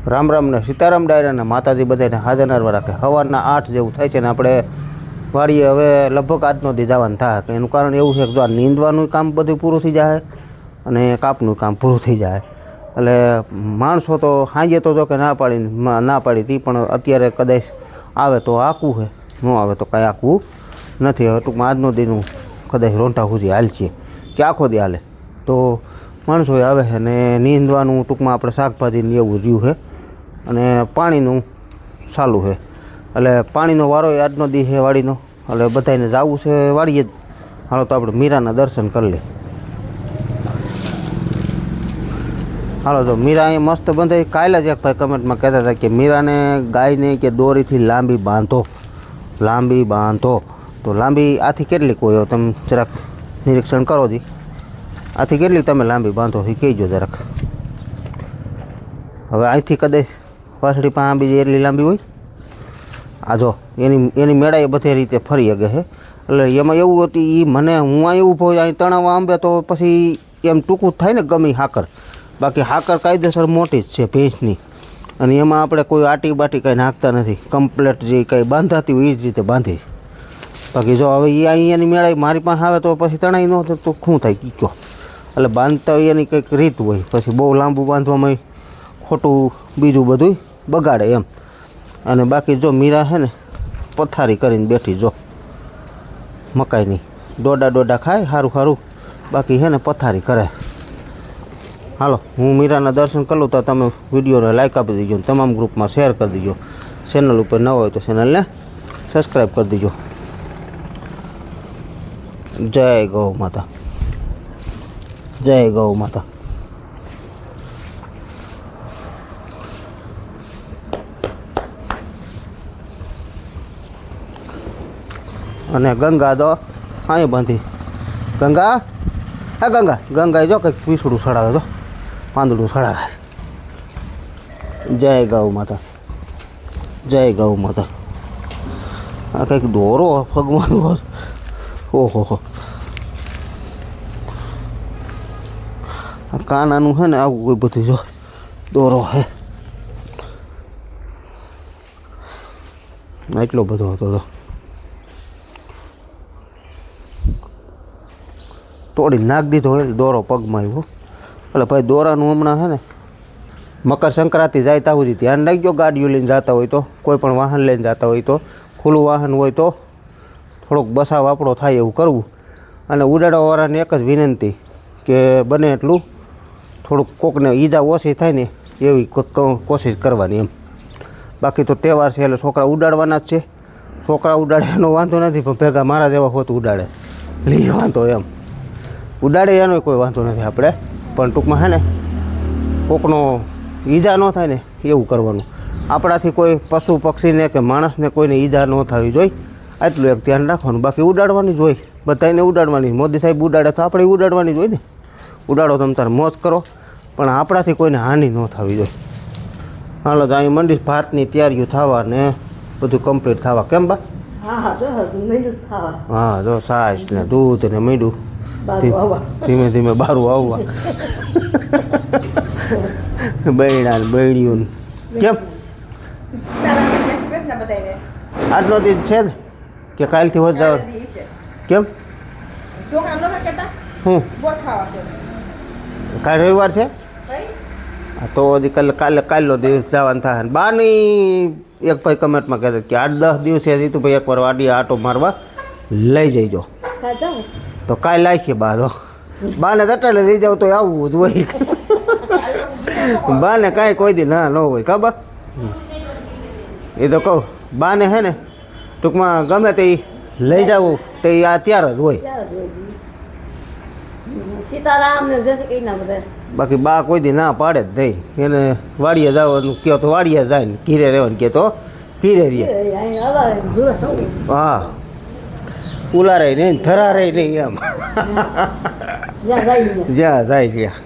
રામ રામ ને સીતારામ ડાયરાને માતાજી બધાને હાજર નારવા રાખે. સવારના 8 જેવું થાય છે ને આપણે વાડીએ હવે લગભગ આજનો દી જવાનું થાય. કે એનું કારણ એવું છે કે જો આ નીંદવાનું કામ બધું પૂરું થઈ જાય અને કાપનું કામ પૂરું થઈ જાય. એટલે માણસો તો સાંજે તો જો કે ના પાડી હતી, પણ અત્યારે કદાચ આવે તો આકવું છે, ન આવે તો કાંઈ આકવું નથી. હવે ટૂંકમાં આજનો દીનું કદાચ રોંટા સુધી હાલ છે કે આખો દી હાલે તો માણસો આવે છે ને નીંદવાનું ટૂંકમાં આપણે શાકભાજીને એવું રહ્યું છે અને પાણીનું ચાલુ છે. એટલે પાણીનો વારો આજનો દી છે વાડીનો. એટલે બધાને જવું છે વાડીએ જ. હાલો તો આપણે મીરાના દર્શન કરી લઈએ. હાલો તો મીરા અહીંયા મસ્ત બંધાઈ. કાલે જ એક ભાઈ કમેન્ટમાં કહેતા હતા કે મીરાને ગાયને કે દોરીથી લાંબી બાંધો. તો લાંબી આથી કેટલીક હોય તમે જરાક નિરીક્ષણ કરો જી. આથી કેટલી તમે લાંબી બાંધો એ કહેજો જરાક. હવે અહીંથી કદાચ વાસળી પાસે બીજી એટલી લાંબી હોય. આ જો એની મેળા એ બધી રીતે ફરી શકે છે. એટલે એમાં એવું હતું એ મને હું અહીં ઊભો અહીં તણાવવા આંબે તો પછી એમ ટૂંકું થાય ને ગમી હાકર. બાકી હાકર કાયદેસર મોટી જ છે ભેંસની, અને એમાં આપણે કોઈ આટી બાટી કાંઈ નાખતા નથી. કમ્પ્લેટ જે કાંઈ બાંધાતી હોય એ જ રીતે બાંધી. બાકી જો હવે એ અહીંયાની મેળા મારી પાસે આવે તો પછી તણાઈ ન થાય તો શું થાય કીધો. એટલે બાંધતા હોય એની કંઈક રીત હોય. પછી બહુ લાંબુ બાંધવામાં ખોટું બીજું બધું બગાડે એમ. અને બાકી જો મીરા છે ને પથારી કરીને બેઠી જો મકાઈની ડોડા ખાય સારું. બાકી છે ને પથારી કરે. હાલો હું મીરાના દર્શન કરું તો તમે વિડીયોને લાઈક આપી દેજો, તમામ ગ્રુપમાં શેર કરી દેજો. ચેનલ ઉપર ન હોય તો ચેનલને સબસ્ક્રાઈબ કરી દેજો. જય ગૌ માતા, જય ગૌ માતા. અને ગંગા તો અહીં બાંધી. ગંગા ગંગા જો કંઈક પીસડું સડાવે તો પાંદડું સડાવે. જય ગૌ માતા, જય ગૌ માતા. આ કંઈક દોરો ભગવાન. ઓહો આ કાનાનું છે ને આવું કોઈ બધું જો દોરો છે. એટલો બધો હતો તો તોડી નાખી દીધો હોય દોરો પગમાં આવ્યો. એટલે ભાઈ દોરાનું હમણાં છે ને મકર સંક્રાંતિ જાય ત્યાં સુધી ધ્યાન રાખજો. ગાડીઓ લઈને જતા હોય તો, કોઈ પણ વાહન લઈને જતા હોય તો, ખુલ્લું વાહન હોય તો થોડોક બસાવ આપણો થાય એવું કરવું. અને ઉડાડવાવાળાને એક જ વિનંતી કે બને એટલું થોડુંક કોકને ઈજા ઓછી થાય ને એવી કોશિશ કરવાની એમ. બાકી તો તહેવાર છે એટલે છોકરા ઉડાડવાના જ છે. છોકરા ઉડાડે એનો વાંધો નથી, પણ ભેગા મારા જેવા હોતું ઉડાડે લઈ વાંધો એમ. ઉડાડે એનો કોઈ વાંધો નથી આપણે, પણ ટૂંકમાં છે ને કોકનો ઈજા ન થાય ને એવું કરવાનું. આપણાથી કોઈ પશુ પક્ષીને કે માણસને કોઈને ઈજા ન થવી જોઈએ એટલું એક ધ્યાન રાખવાનું. બાકી ઉડાડવાની જ હોય, બધાને ઉડાડવાની. મોદી સાહેબ ઉડાડે તો આપણે ઉડાડવાની જ હોય ને. ઉડાડો તમે તારે મોજ કરો, પણ આપણાથી કોઈને હાનિ ન થવી જોઈએ. હાલો તો અહીં મંડી ભાતની તૈયારીઓ થવા ને બધું કમ્પ્લીટ થવા. કેમ બા? હા જો છાશ ને દૂધ ને મીંડું ધીમે ધીમે બારું આવવા. બૈણા ને બૈણીયું કેમ આજનો દિવસ છે ને કે કાલથી હોત જાવ? કેમ હું કાલે રવિવાર છે તો હજી કાલનો દિવસ જવાનું થાય. બાની એક ભાઈ કમેન્ટમાં કહેતા કે 8-10 દિવસે જીતું ભાઈ એકવાર વાડીએ આટો મારવા લઈ જઈજો. તો કાલે લાવીએ બા. તો બાને તટાડે લઈ જાવ તો આવવું જ હોય. બાને કાંઈ કોઈ દી ના ન હોય ખબર. એ તો કહું બાને હે ને ટૂંકમાં ગમે તે લઈ જવું તો આ ત્યાર જ હોય. બાકી બા કોઈ દી ના પાડે જ નહીં. એને વાડીએ જવાનું કહો તો વાડીએ જાય ને ઘીરે રહેવાનું કહે તો ઘીરે રહે. હા ઉલારે નહીં ધરારે નહીં એમ. જ્યાં જાય ત્યાં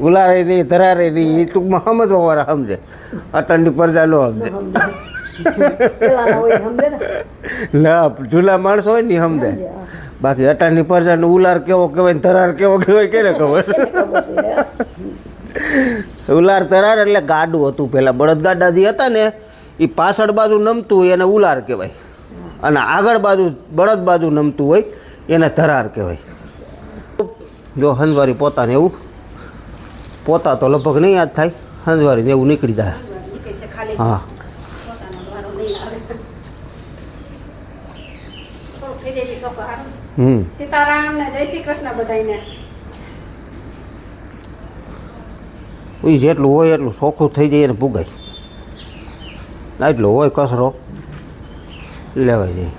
ઉલારે નહીં ધરારે નહીં. એ ટૂંકમાં સમજવા વાળા સમજે, અટણની પ્રજા નો સમજે. ના જૂના માણસો હોય ને સમજે. બાકી અટાણની પ્રજાનો ઉલાર કેવો કહેવાય ને ધરાર કેવો કહેવાય કેને ખબર. ઉલાર તરાર એટલે ગાડું હતું પહેલાં. બળદગાડા જે હતા ને એ પાછળ બાજુ નમતું હોય એને ઉલાર કહેવાય, અને આગળ બાજુ બળદ બાજુ નમતું હોય એને ધરાર કહેવાય. જો હંજવારી પોતાને એવું પોતા તો લગભગ નહીં યાદ થાય, હંજવારીને એવું નીકળી જાય. હા સીતારામ ને જય શ્રી કૃષ્ણ બધાને. એ જેટલું હોય એટલું ચોખ્ખું થઈ જાય એને પુગાય, એટલો હોય કચરો લેવાઈ જાય.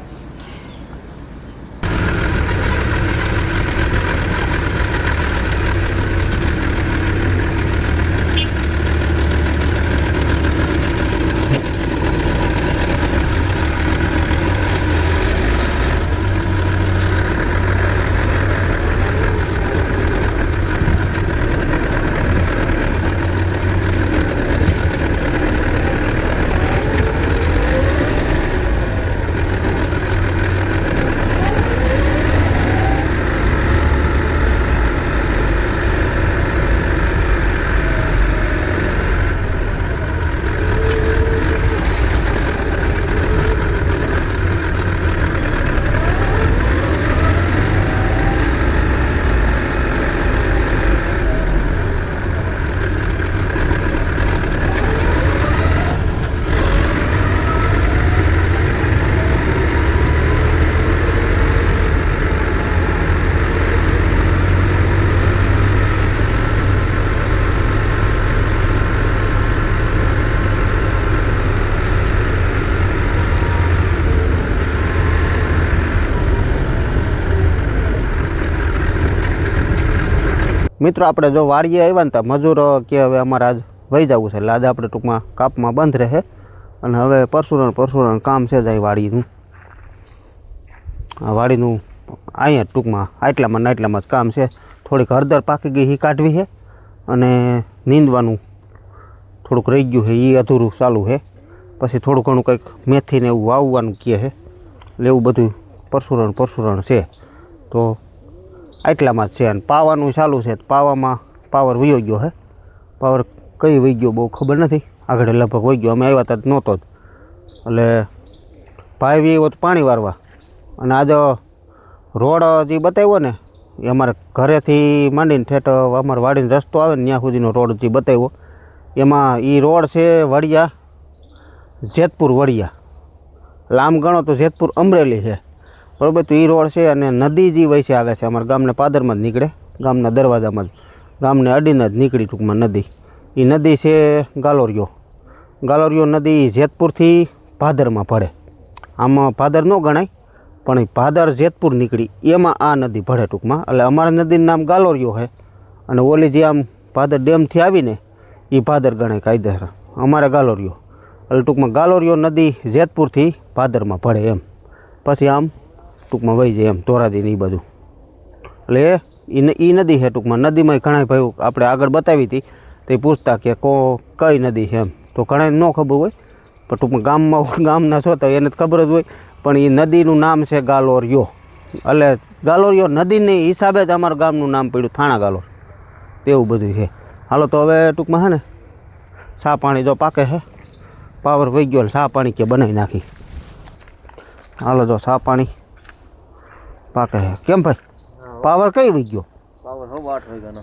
મિત્રો આપણે જો વાડીએ આવ્યા ને તો મજૂરો કે હવે અમારે આજ વહી જવું છે, એટલે આજે આપણે ટૂંકમાં કાપમાં બંધ રહે. અને હવે પરસુરણ કામ છે જાય વાડીનું. આ વાડીનું અહીંયા ટૂંકમાં આટલામાં ને આટલામાં જ કામ છે. થોડીક હળદર પાકી ગઈ એ કાઢવી છે, અને નીંદવાનું થોડુંક રહી ગયું છે એ અધૂરું ચાલુ છે. પછી થોડું ઘણું કંઈક મેથીને એવું વાવવાનું કહે છે, એટલે એવું બધું પરસુરણ છે. તો આટલામાં જ છે. અને પાવાનું ચાલુ છે. પાવામાં પાવર વયો ગયો છે. પાવર કઈ વહી ગયો બહુ ખબર નથી, આગળ લગભગ વહી ગયો. અમે આવ્યા હતા નહોતો જ, એટલે ભાઈ બી આવ્યો પાણી વારવા. અને આજે રોડ જે બતાવ્યો ને એ અમારે ઘરેથી માંડીને ઠેઠ અમારે વાડીનો રસ્તો આવે ને ત્યાં સુધીનો રોડ જે બતાવ્યો, એમાં એ રોડ છે વડિયા જેતપુર વડિયા. એટલે આમ ગણો તો જેતપુર અમરેલી છે, બરાબર. તો એ રોડ છે, અને નદી જે વહી છે આગળ છે અમારા ગામને પાદરમાં જ નીકળે, ગામના દરવાજામાં જ, ગામને અડીને જ નીકળી ટૂંકમાં નદી. એ નદી છે ગાલોરિયો નદી જેતપુરથી ભાદરમાં ભળે. આમાં ભાદર ન ગણાય, પણ એ ભાદર જેતપુર નીકળી એમાં આ નદી ભળે ટૂંકમાં. એટલે અમારા નદીનું નામ ગાલોરિયો છે, અને ઓલી જે આમ ભાદર ડેમથી આવીને એ ભાદર ગણાય કાયદેસર, અમારે ગાલોરિયો. એટલે ટૂંકમાં ગાલોરિયો નદી જેતપુરથી ભાદરમાં ભળે એમ. પછી આમ ટૂંકમાં વહી જાય એમ ધોરાજીને એ બધું. એટલે એ નદી છે ટૂંકમાં. નદીમાં ઘણા ભાઈઓ આપણે આગળ બતાવી હતી તો એ પૂછતા કે કઈ નદી છે એમ, તો ઘણા ન ખબર હોય, પણ ટૂંકમાં ગામના છો તો એને ખબર જ હોય. પણ એ નદીનું નામ છે ગાલોરિયો. એટલે ગાલોરિયો નદીની હિસાબે જ અમારું ગામનું નામ પડ્યું થાણા ગાલોર, એવું બધું છે. હાલો તો હવે ટૂંકમાં છે ને ચા પાણી જો પાકે છે, પાવર વહી ગયો એટલે ચા પાણી કે બનાવી નાખી. હાલો જો ચા પાણી પાકે છે. કેમ ભાઈ પાવર કઈ વહી ગયો? પાવર 8 વાગ્યાનો.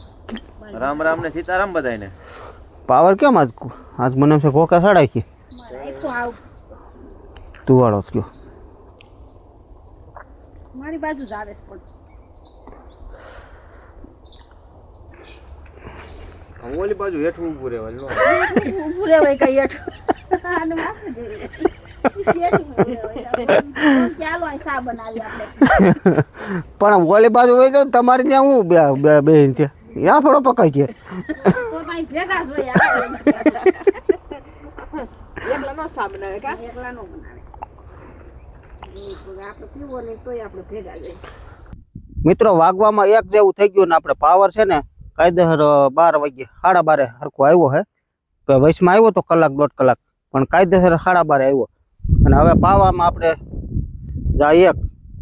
રામ રામ ને સીતારામ બધાયને. પાવર કેમ આજ મને એમ છે ઘોકા સડાય છે, તુવાળો જ ગયો મારી બાજુ જ આવે પણ ઓલી બાજુ હેઠું ઊભું રહેવાનું. ઊભું રહેવાય કઈ હેઠું આને માથે જઈ ચાલો આ સા બનાવી આપણે. પણ ઓલી બાજુ હોય તો તમારે ત્યાં હું બેન છે ત્યાં ફળો પકાય છે. તો કઈ ભેગા જ હોય એકલા નો સા બનાવે કા એકલા નો બનાવે. આપણે પીવો નહીં તોય આપણે ભેગા જઈએ. મિત્રો વાગવામાં 1 જેવું થઈ ગયું ને આપણે પાવર છે ને કાયદેસર 12 વાગે 12:30 હરખો આવ્યો છે. વૈશમાં આવ્યો તો કલાક 1.5 કલાક, પણ કાયદેસર 12:30 આવ્યો. અને હવે પાવામાં આપણે 1,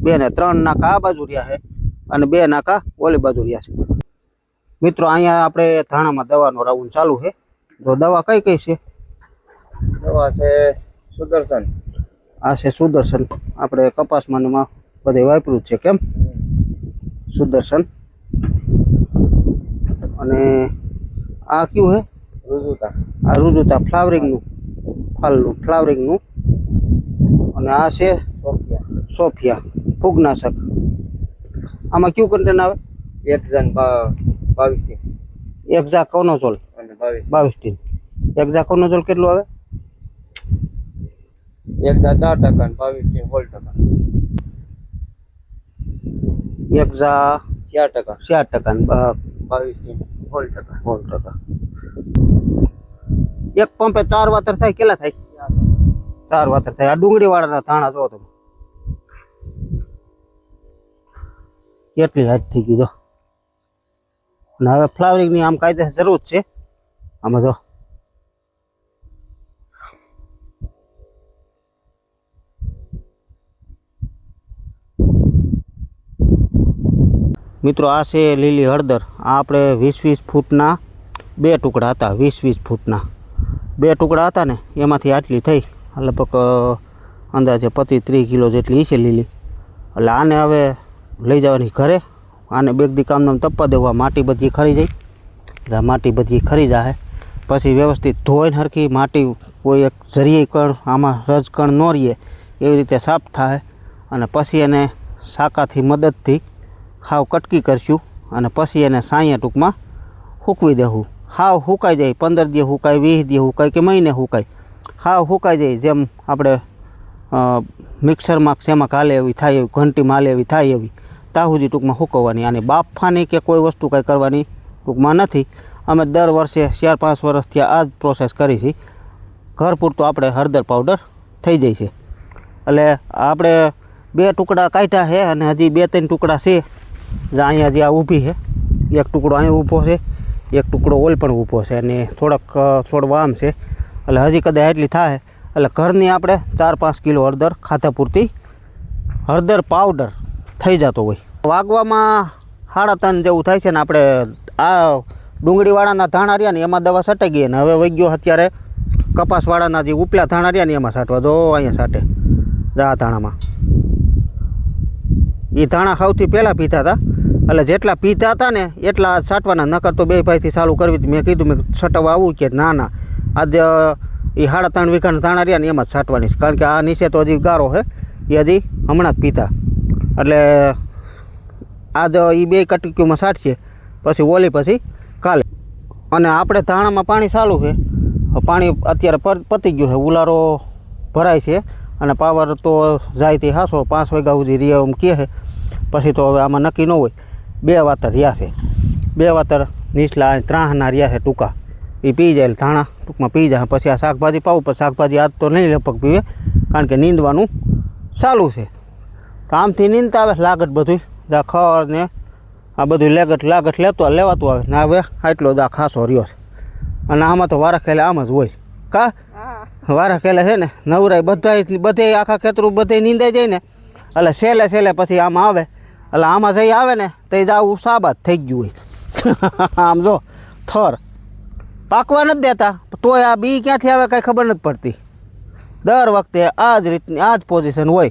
2 ને 3 નાકા આ બાજુ રહ્યા છે, અને 2 નાકા ઓલી બાજુ રહ્યા છે. મિત્રો અહીંયા આપણે ધાણામાં દવાનો રાઉન્ડ ચાલુ છે. તો દવા કઈ કઈ છે? દવા છે સુદર્શન. આ છે સુદર્શન. આપણે કપાસમાં બધે વાપર્યું જ છે કેમ? સુદર્શન. અને આ કયું હે? રુજુતા. આ રુજુતા ફ્લાવરિંગનું ફ્લાવરિંગનું. અને આ છે સોફિયા ફૂગનાશક. આમાં કયું કન્ટેન આવે? એક્ઝાન 22 એક્ઝાકોનોઝોલ અને 22 એક્ઝાકોનોઝોલ કેટલું આવે? એક્ઝા 4% અને 22 હોલ ટકા. એક્ઝા 4% 4% 22 હોલ ટકા. હોલ ટકા. એક પંપે 4 વાતર થાય કેટલા થાય? 4 વાતર થાય. આ ડુંગળી વાળાના ધાણા જો તમે કેટલી હાથ થઈ ગઈ જો. અને હવે ફ્લાવરિંગની આમ કાયદેસર જરૂર છે આમાં જો. મિત્રો આ છે લીલી હળદર. આ આપણે 20-20 ફૂટના 2 ટુકડા હતા. 20-20 ફૂટના 2 ટુકડા હતા ને એમાંથી આટલી થઈ. લગભગ અંદાજે 25-30 કિલો જેટલી છે લીલી. એટલે આને હવે લઈ જવાની ઘરે. આને બેગદી કામનામ તપવા દેવા. માટી બધી ખરી જાય એટલે માટી બધી ખરી જાય પછી વ્યવસ્થિત ધોઈને હરખી માટી કોઈ એક જરીએ કણ આમાં રજ કણ ન રહીએ એવી રીતે સાફ થાય. અને પછી એને સાકાથી મદદથી હાવ કટકી કરશું અને પછી એને સાંયે ટૂંકમાં સૂકવી દેવું. હાવ સુકાઈ જાય 15 દી સુકાય 20 દી સુકાય કે મહિને સુકાય. હાવ સુકાઈ જાય જેમ આપણે મિક્સરમાં શેમાં કાલે એવી થાય એવી ઘંટીમાં હાલે એવી થાય એવી તાહુજી ટૂંકમાં સૂકવવાની. આની બાફવાની કે કોઈ વસ્તુ કાંઈ કરવાની ટૂંકમાં નથી. અમે દર વર્ષે 4-5 વર્ષથી આ જ પ્રોસેસ કરી છે. ઘર પૂરતો આપણે હળદર પાવડર થઈ જાય છે. એટલે આપણે 2 ટુકડા કાઢ્યા છે અને હજી 2-3 ટુકડા છે. અહીંયા હજી આ ઊભી છે. એક ટુકડો અહીં ઊભો છે, એક ટુકડો ઓલ પણ ઊભો છે અને થોડાક છોડવા આમ છે. એટલે હજી કદાચ એટલી થાય. એટલે ઘરની આપણે 4-5 કિલો હળદર ખાધા પૂરતી હળદર પાવડર થઈ જતો હોય. વાગવામાં 3.5 જેવું થાય છે ને આપણે આ ડુંગળીવાળાના ધાણા રહ્યા ને એમાં દવા છટાઈ ગઈ ને હવે વહી ગયો અત્યારે કપાસવાળાના જે ઉપલા ધાણા રહ્યા ને એમાં છાંટવા. જો અહીંયા છાંટે આ ધાણામાં. એ ધાણા સૌથી પહેલાં પીતા હતા. એટલે જેટલા પીતા હતા ને એટલા છાંટવાના. નકર તો 2 ભાઈથી ચાલુ કરવી હતી. મેં કીધું મેં છટાવવા આવું કે ના આજે એ 3.5 વીઘાના ધાણા રહ્યા ને એમાં જ છાંટવાની છે. કારણ કે આ નીચે તો હજી ગારો છે એ હજી હમણાં જ પીતા. એટલે આજ એ 2 કટકીઓમાં છાંટશે પછી ઓલી પછી કાલે. અને આપણે ધાણામાં પાણી ચાલુ છે. પાણી અત્યારે પતી ગયું છે. ઉલારો ભરાય છે અને પાવર તો જાય તે હાસો 5 વાગ્યા સુધી રહ્યા એમ કહે છે. પછી તો હવે આમાં નક્કી ન હોય. 2 વાતર રહ્યા છે. 2 વાતર નીચલા ત્રાહના રહ્યા છે ટૂંકા. એ પી જાય ધાણા ટૂંકમાં પી જાય. પછી આ શાકભાજી પાવું પણ શાકભાજી આજ તો નહીં લગભગ પીવે કારણ કે નીંદવાનું ચાલુ છે. તો આમથી નીંદતા આવે લાગત બધું ખડ ને આ બધું લાગત લેવાતું આવે ને હવે આટલો દા ખાસો રહ્યો છે. અને આમાં તો વારા ખેલે આમ જ હોય કા વારા ખેલે છે ને નવરાય બધે આખા ખેતરું બધે નીંદાઈ જાય ને એટલે છેલ્લે પછી આમાં આવે. એટલે આમાં જઈ આવે ને તો આવું સાબાત થઈ ગયું હોય. આમ જો થર પાકવા નથી દેતા તોય આ બી ક્યાંથી આવે કાંઈ ખબર નથી પડતી. દર વખતે આ જ રીતની આ જ પોઝિશન હોય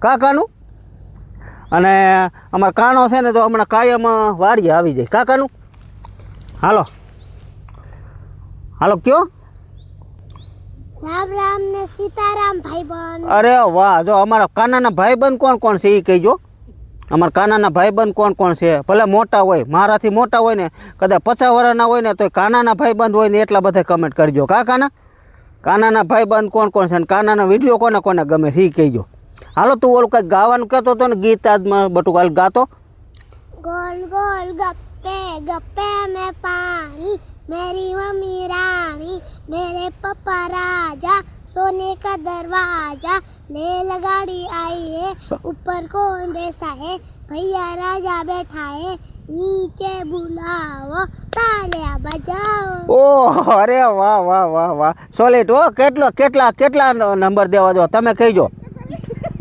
કાકાનું. અને અમારા કાનો છે ને તો હમણાં કાયમ વાડીએ આવી જાય કાકાનું. હાલો કયો રામ રામ ને સીતારામ ભાઈબંધ. અરે વાહ. જો અમારા કાનાના ભાઈબંધ કોણ છે એ કહેજો. અમારા કાનાના ભાઈબંધ કોણ છે? ભલે મોટા હોય મારાથી મોટા હોય ને કદાચ 50 વર્ષના હોય ને તો કાનાના ભાઈબંધ હોય ને એટલા બધા કમેન્ટ કરજો. કાનાના ભાઈબંધ કોણ છે અને કાનાના વિડીયો કોને ગમે છે એ કહેજો. હાલો તું ઓલું કંઈક ગાવાનું કહેતો હતો ને ગીત આજમાં બટુકાલ ગાતો. गोल गोल गप्पे गप्पे में पानी मेरी मम्मी रानी मेरे पापा राजा सोने का दरवाजा रेल गाड़ी आई है ऊपर कौन बैठा है भैया राजा बैठा है नीचे बुलाओ तालियां बजाओ. ઓહ અરે વાહ સોલિડ હો. કેટલા નંબર દેવા દો તમે કહેજો.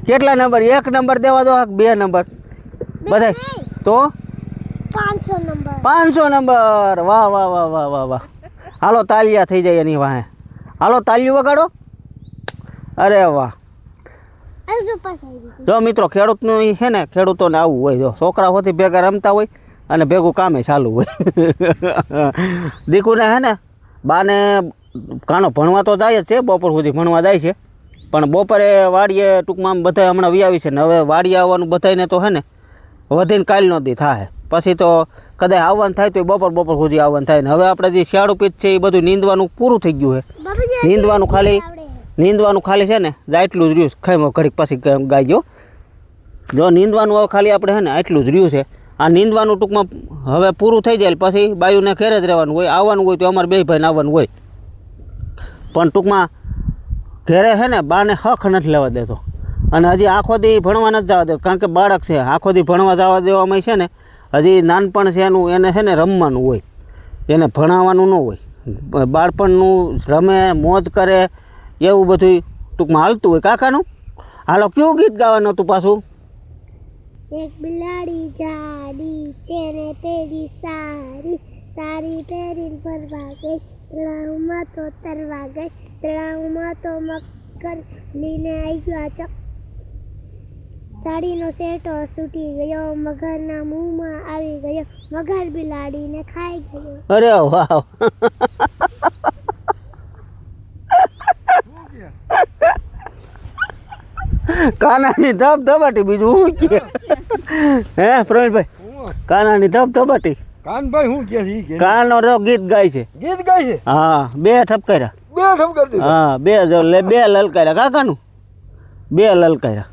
કેટલા નંબર? 1 નંબર દેવા દો 2 નંબર બધા તો 500 नंबर. 500 નંબર. વાહ. હાલો તાલિયા થઈ જાય એની વાહે. હાલો તાલિયું વગાડો. અરે વાહ. આવજો પાછા. જો મિત્રો ખેડૂતનું ઈ છે ને, ખેડૂતોને આવું હોય. જો છોકરા હોતી ભેગા રમતા હોય અને ભેગું કામે ચાલુ હોય. દીકુને હે ને બાને કાનો ભણવા તો જાય જ છે, બપોર સુધી ભણવા જાય છે, પણ બપોરે વાડીએ ટૂંકમાં આમ બધા હમણાં વિયાવી છે ને હવે વાડીએ આવવાનું બધાને તો હે ને વધીને કાલનો દી થાય. પછી તો કદાચ આવવાનું થાય તો બપોર સુધી આવવાનું થાય ને હવે આપણે જે શિયાળુ પીત છે એ બધું નીંદવાનું પૂરું થઈ ગયું છે. નીંદવાનું ખાલી છે ને એટલું જ રહ્યું છે. ખાઈ ઘડીક પછી ગાઈજો. જો નીંદવાનું હવે ખાલી આપણે છે ને એટલું જ રહ્યું છે. આ નીંદવાનું ટૂંકમાં હવે પૂરું થઈ જાય પછી બાયુને ઘેરે જ રહેવાનું હોય. આવવાનું હોય તો અમારે બે ભાઈને આવવાનું હોય, પણ ટૂંકમાં ઘેરે છે ને બાને હક નથી લેવા દેતો. અને હજી આખો દી ભણવા નથી જવા દેતો, કારણ કે બાળક છે. આખો દી ભણવા જવા દેવામાં છે ને હજી નાનપણ છે એનું, એને છે ને રમવાનું હોય, એને ભણાવવાનું ન હોય. બાળપણનું રમે મોજ કરે એવું બધું ટૂંકમાં હાલતું હોય. કાકાનું હાલો કયું ગીત ગાવાનું હતું પાછું? એક બિલાડી જાડી તેને પેરી સારી, સારી પહેરીને ફરવા ગઈ, તળાવમાં તો તરવા ગઈ, તળાવમાં તો મકર લઈને આવ્યા ચક. સાડીનો સેટો છૂટી ગયો, મગરના મુંહમાં આવી ગયો, મગર બિલાડીને ખાઈ ગયો. અરે વાહ. કાનાની ધબધબાટી, બીજું શું કે? હે પ્રવીણભાઈ, કાનાની ધબધબાટી. કાનભાઈ શું કે છે ઈ કે? કાનો રો ગીત ગાય છે. ગીત ગાય છે? હા, બે ઠપકાર્યા. બે ઠપકારતી. હા, બે લલકાર્યા. કાકાનું બે લલકાર્યા.